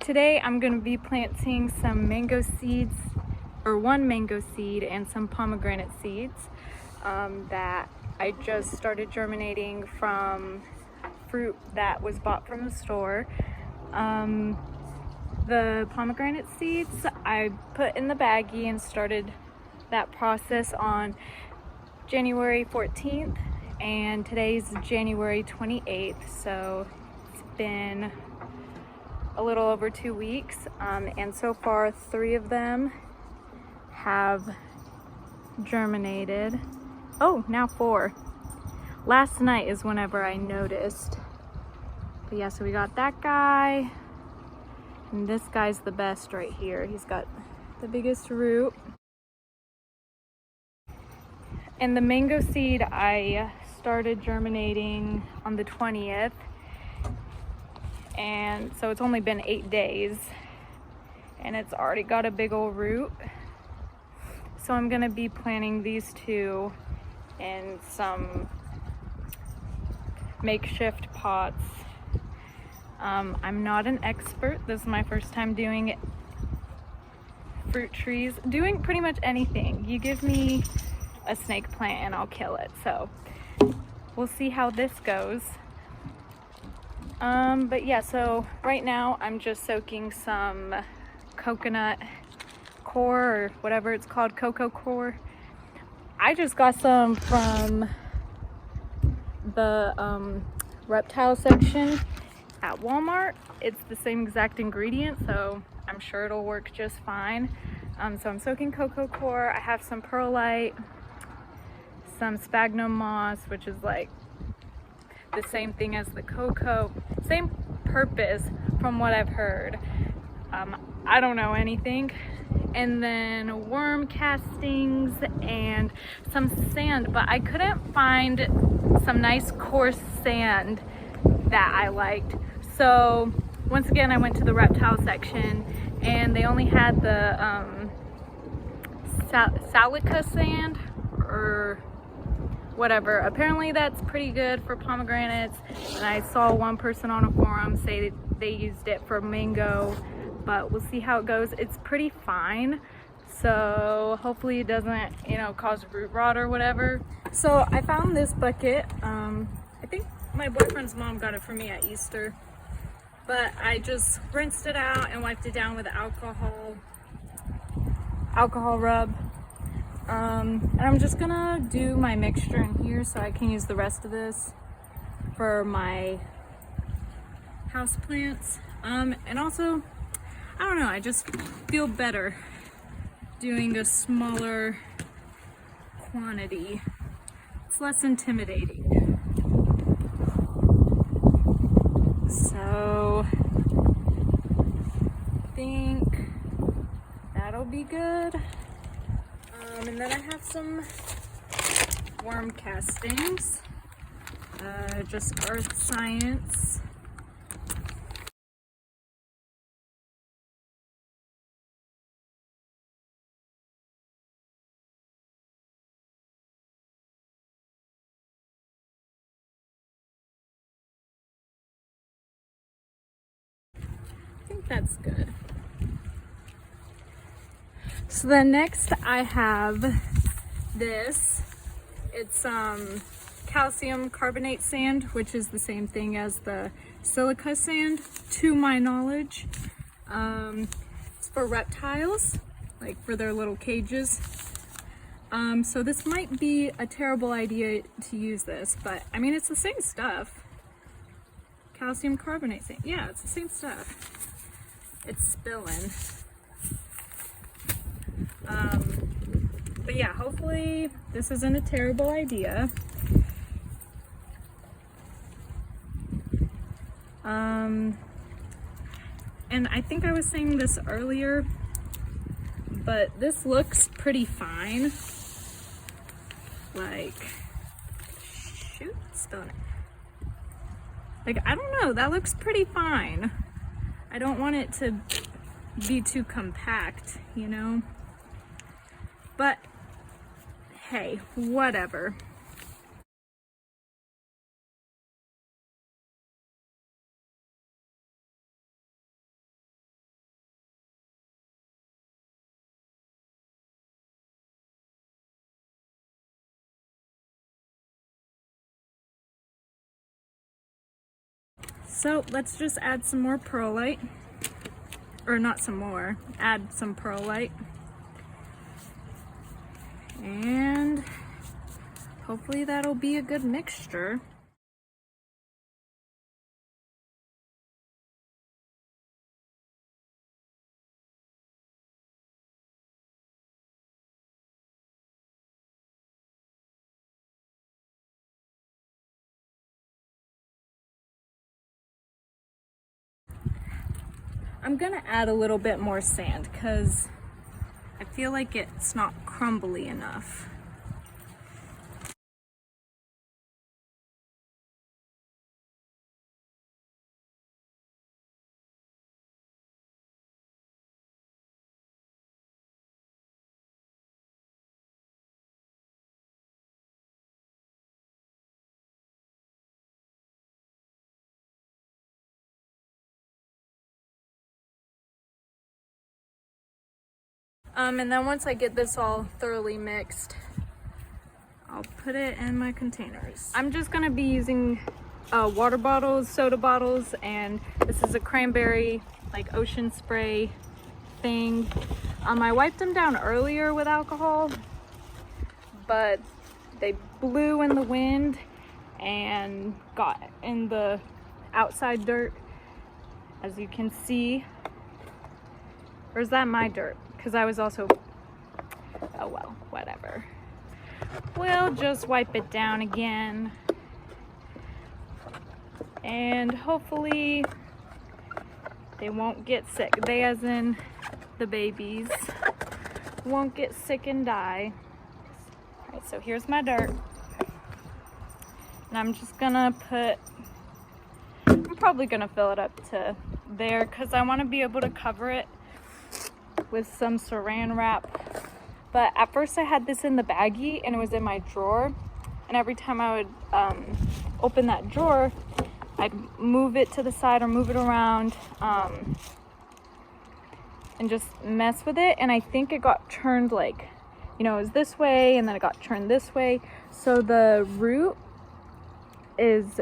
today I'm going to be planting some mango seeds, or one mango seed and some pomegranate seeds that I just started germinating from fruit that was bought from the store. The pomegranate seeds I put in the baggie and started that process on January 14th, and today's January 28th, so it's been a little over 2 weeks, and so far 3 of them have germinated. Oh, now 4. Last night is whenever I noticed. But yeah, so we got that guy, and this guy's the best right here. He's got the biggest root. And the mango seed I started germinating on the 20th, and so it's only been 8 days and it's already got a big old root. So I'm gonna be planting these 2 in some makeshift pots. I'm not an expert. This is my first time doing fruit trees, doing pretty much anything. You give me a snake plant and I'll kill it. So we'll see how this goes. But yeah, so right now I'm just soaking some coconut core, or whatever it's called, cocoa core. I just got some from the reptile section at Walmart. It's the same exact ingredient, so I'm sure it'll work just fine. So I'm soaking cocoa core. I have some perlite, some sphagnum moss, which is like the same thing as the cocoa, same purpose from what I've heard. I don't know anything. And then worm castings and some sand, but I couldn't find some nice coarse sand that I liked. So once again, I went to the reptile section and they only had the silica sand or whatever. Apparently that's pretty good for pomegranates, and I saw one person on a forum say they used it for mango, but we'll see how it goes. It's pretty fine, so hopefully it doesn't, cause root rot or whatever. So I found this bucket. I think my boyfriend's mom got it for me at Easter, but I just rinsed it out and wiped it down with alcohol rub. And I'm just gonna do my mixture in here so I can use the rest of this for my house plants. And also, I don't know, I just feel better doing a smaller quantity. It's less intimidating. So I think that'll be good. And then I have some worm castings, just Earth Science. I think that's good. So then next I have this. It's calcium carbonate sand, which is the same thing as the silica sand, to my knowledge. It's for reptiles, like for their little cages. So this might be a terrible idea to use this, but I mean, it's the same stuff. Calcium carbonate sand. Yeah, it's the same stuff. It's spilling. But yeah, hopefully this isn't a terrible idea. And I think I was saying this earlier, but this looks pretty fine. Like, shoot, spilling it. Like, I don't know, that looks pretty fine. I don't want it to be too compact, But hey, whatever. So let's just add some more perlite, or not some more, add some perlite. And hopefully that'll be a good mixture. I'm gonna add a little bit more sand because I feel like it's not crumbly enough. And then once I get this all thoroughly mixed, I'll put it in my containers. I'm just gonna be using water bottles, soda bottles, and this is a cranberry like ocean spray thing. I wiped them down earlier with alcohol, but they blew in the wind and got in the outside dirt, as you can see. Or is that my dirt? Because I was also, oh well, whatever. We'll just wipe it down again. And hopefully they won't get sick. They, as in the babies, won't get sick and die. All right, so here's my dirt. And I'm just gonna I'm probably gonna fill it up to there because I want to be able to cover it with some saran wrap. But at first I had this in the baggie and it was in my drawer, and every time I would open that drawer, I'd move it to the side or move it around and just mess with it, and I think it got turned, like, you know, it was this way and then it got turned this way, so the root is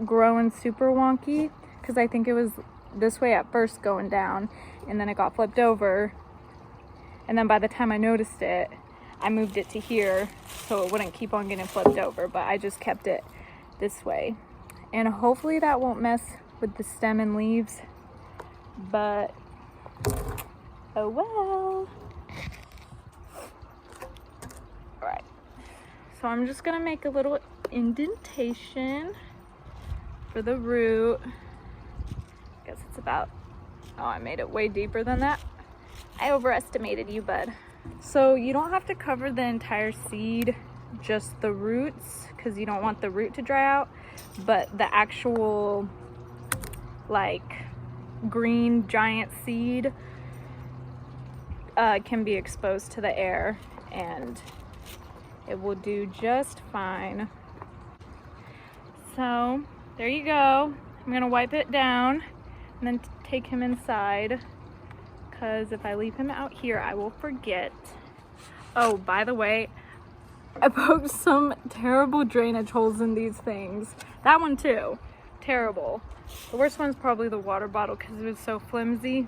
growing super wonky because I think it was this way at first going down, and then it got flipped over, and then by the time I noticed it, I moved it to here so it wouldn't keep on getting flipped over, but I just kept it this way. And hopefully that won't mess with the stem and leaves, but oh well. All right, so I'm just gonna make a little indentation for the root. I guess it's about, oh, I made it way deeper than that. I overestimated you, bud. So you don't have to cover the entire seed, just the roots, because you don't want the root to dry out, but the actual like green giant seed can be exposed to the air and it will do just fine. So there you go. I'm gonna wipe it down and then take him inside, because if I leave him out here I will forget. Oh, by the way, I poked some terrible drainage holes in these things. That one too, terrible. The worst one's probably the water bottle because it was so flimsy.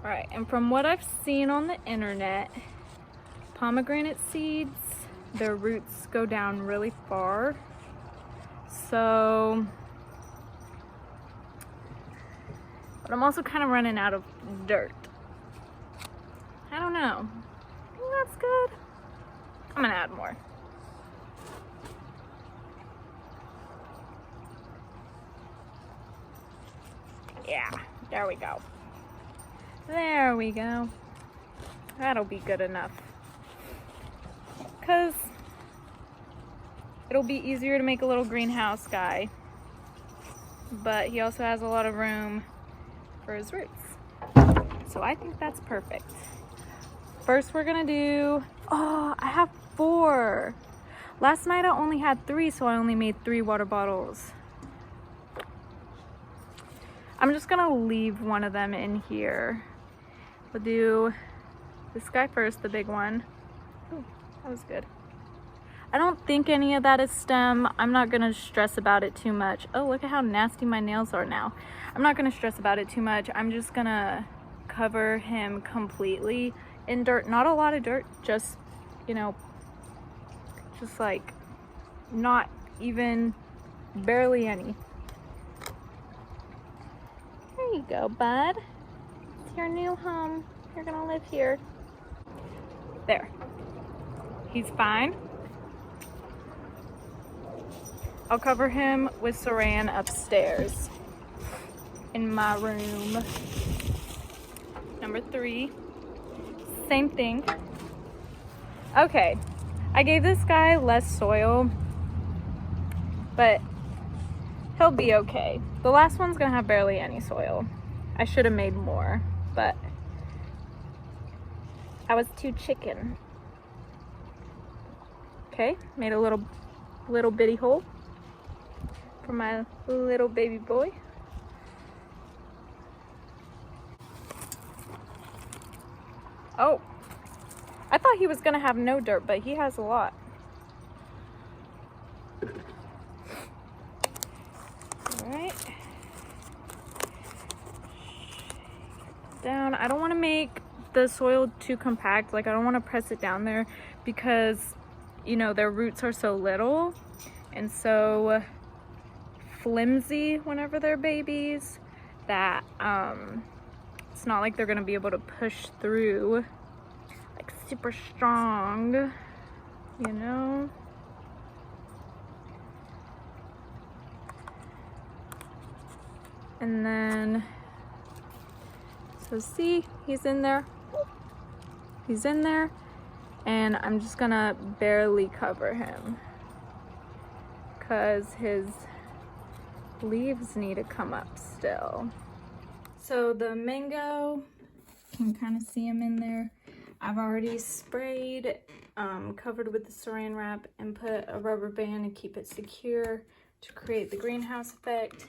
All right, and from what I've seen on the internet, pomegranate seeds, their roots go down really far. So, but I'm also kind of running out of dirt. I don't know. I think that's good. I'm gonna add more. Yeah, there we go. There we go. That'll be good enough. Because it'll be easier to make a little greenhouse guy. But he also has a lot of room for his roots. So I think that's perfect. First we're gonna do, oh, I have 4. Last night I only had 3, so I only made 3 water bottles. I'm just gonna leave one of them in here. We'll do this guy first, the big one. Ooh, that was good. I don't think any of that is stem. I'm not gonna stress about it too much. Oh, look at how nasty my nails are now. I'm not gonna stress about it too much. I'm just gonna cover him completely in dirt. Not a lot of dirt, just, you know, just like not even barely any. There you go, bud. It's your new home. You're gonna live here. There. He's fine. I'll cover him with saran upstairs in my room. Number 3, same thing. Okay, I gave this guy less soil, but he'll be okay. The last one's gonna have barely any soil. I should have made more, but I was too chicken. Okay, made a little bitty hole for my little baby boy. Oh, I thought he was gonna have no dirt, but he has a lot. All right. Down. I don't want to make the soil too compact. Like, I don't want to press it down there because, you know, their roots are so little and so flimsy whenever they're babies that it's not like they're gonna be able to push through like super strong, you know. And then, so see, he's in there, and I'm just gonna barely cover him because his leaves need to come up still. So the mango, you can kind of see him in there. I've already sprayed, covered with the saran wrap, and put a rubber band to keep it secure to create the greenhouse effect.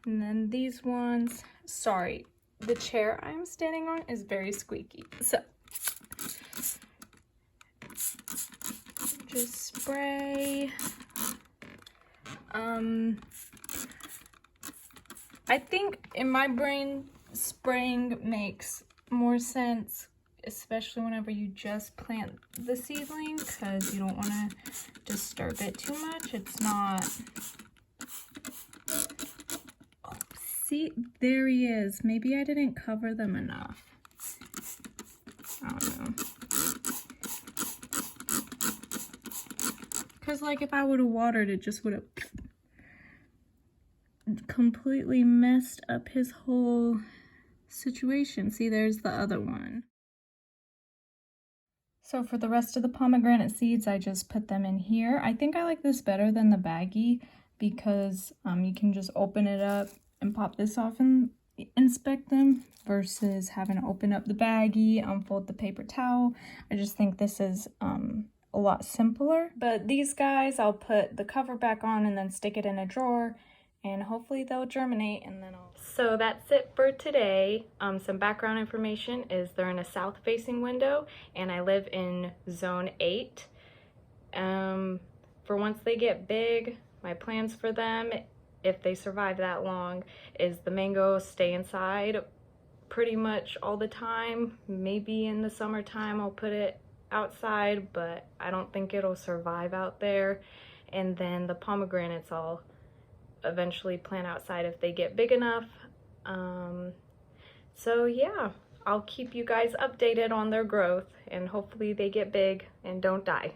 And then these ones, sorry, the chair I'm standing on is very squeaky. So just spray. I think in my brain, spraying makes more sense, especially whenever you just plant the seedling, because you don't want to disturb it too much. It's not... Oh, see, there he is. Maybe I didn't cover them enough. I don't know. Because, like, if I would have watered, it just would have completely messed up his whole situation. See, there's the other one. So for the rest of the pomegranate seeds, I just put them in here. I think I like this better than the baggie because you can just open it up and pop this off and inspect them versus having to open up the baggie, unfold the paper towel. I just think this is a lot simpler. But these guys, I'll put the cover back on and then stick it in a drawer, and hopefully they'll germinate, and then I'll... So that's it for today. Some background information is they're in a south-facing window, and I live in zone 8. For once they get big, my plans for them, if they survive that long, is the mangoes stay inside pretty much all the time. Maybe in the summertime I'll put it outside, but I don't think it'll survive out there. And then the pomegranates I'll eventually plant outside if they get big enough. So yeah, I'll keep you guys updated on their growth, and hopefully they get big and don't die.